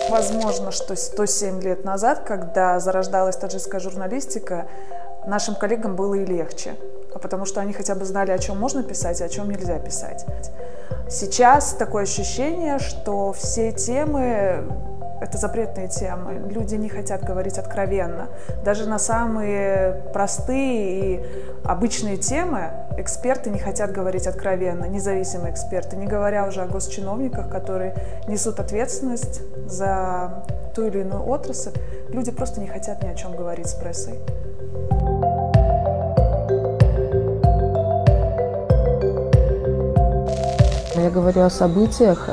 Возможно, что 107 лет назад, когда зарождалась таджикская журналистика, нашим коллегам было и легче, потому что они хотя бы знали, о чем можно писать, а о чем нельзя писать. Сейчас такое ощущение, что все темы — это запретные темы. Люди не хотят говорить откровенно. Даже на самые простые и обычные темы эксперты не хотят говорить откровенно, независимые эксперты, не говоря уже о госчиновниках, которые несут ответственность за ту или иную отрасль. Люди просто не хотят ни о чем говорить с прессой. Я говорю о событиях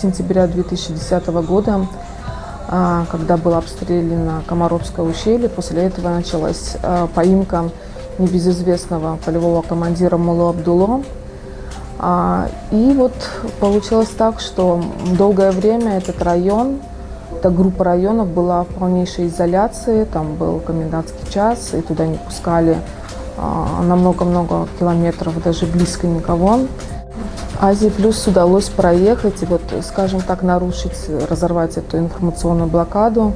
сентября 2010 года, когда было обстреляно Комаровское ущелье. После этого началась поимка небезызвестного полевого командира Муллы Абдулло. И вот получилось так, что долгое время этот район, эта группа районов была в полнейшей изоляции. Там был комендантский час, и туда не пускали на много-много километров, даже близко никого. Азии Плюс удалось проехать и, вот, скажем так, нарушить, разорвать эту информационную блокаду,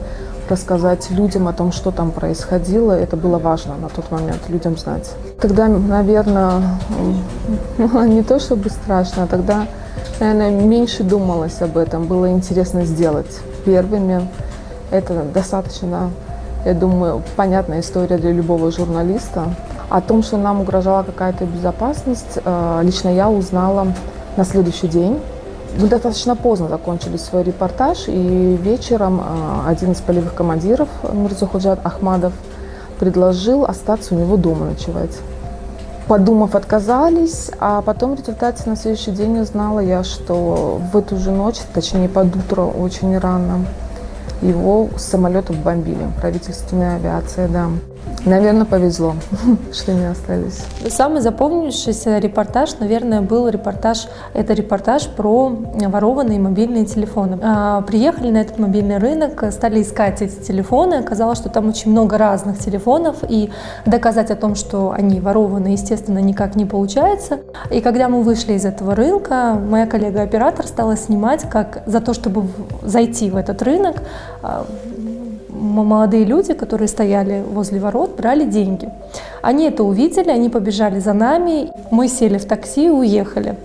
рассказать людям о том, что там происходило. Это было важно на тот момент людям знать. Тогда, наверное, не то чтобы страшно, а тогда, наверное, меньше думалось об этом. Было интересно сделать первыми. Это достаточно, я думаю, понятная история для любого журналиста. О том, что нам угрожала какая-то безопасность, лично я узнала на следующий день. Мы достаточно поздно закончили свой репортаж, и вечером один из полевых командиров, Мирзахуджат Ахмадов, предложил остаться у него дома ночевать. Подумав, отказались, а потом в результате на следующий день узнала я, что в эту же ночь, точнее под утро, очень рано, его с самолетов бомбили, правительственная авиация, да. Наверное, повезло, что не остались. Самый запомнившийся репортаж, наверное, был репортаж про ворованные мобильные телефоны. Приехали на этот мобильный рынок, стали искать эти телефоны. Оказалось, что там очень много разных телефонов, и доказать о том, что они ворованы, естественно, никак не получается. И когда мы вышли из этого рынка, моя коллега-оператор стала снимать, как за то, чтобы зайти в этот рынок, молодые люди, которые стояли возле ворот, брали деньги. Они это увидели, они побежали за нами, мы сели в такси и уехали.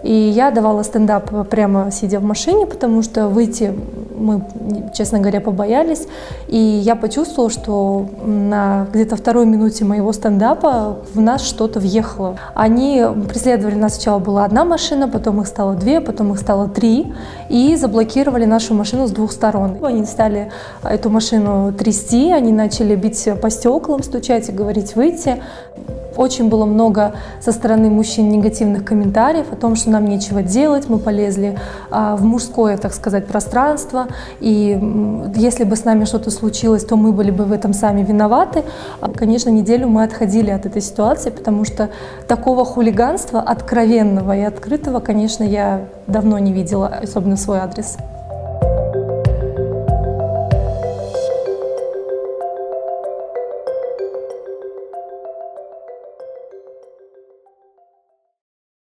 И я давала стендап прямо сидя в машине, потому что выйти мы, честно говоря, побоялись. И я почувствовала, что на где-то второй минуте моего стендапа в нас что-то въехало. Они преследовали нас, сначала была одна машина, потом их стало две, потом их стало три, и заблокировали нашу машину с двух сторон. Они стали эту машину трясти, они начали бить по стеклам, стучать и говорить «выйти». Очень было много со стороны мужчин негативных комментариев о том, что нам нечего делать, мы полезли в мужское, так сказать, пространство, и если бы с нами что-то случилось, то мы были бы в этом сами виноваты. Конечно, неделю мы отходили от этой ситуации, потому что такого хулиганства откровенного и открытого, конечно, я давно не видела, особенно в свой адрес.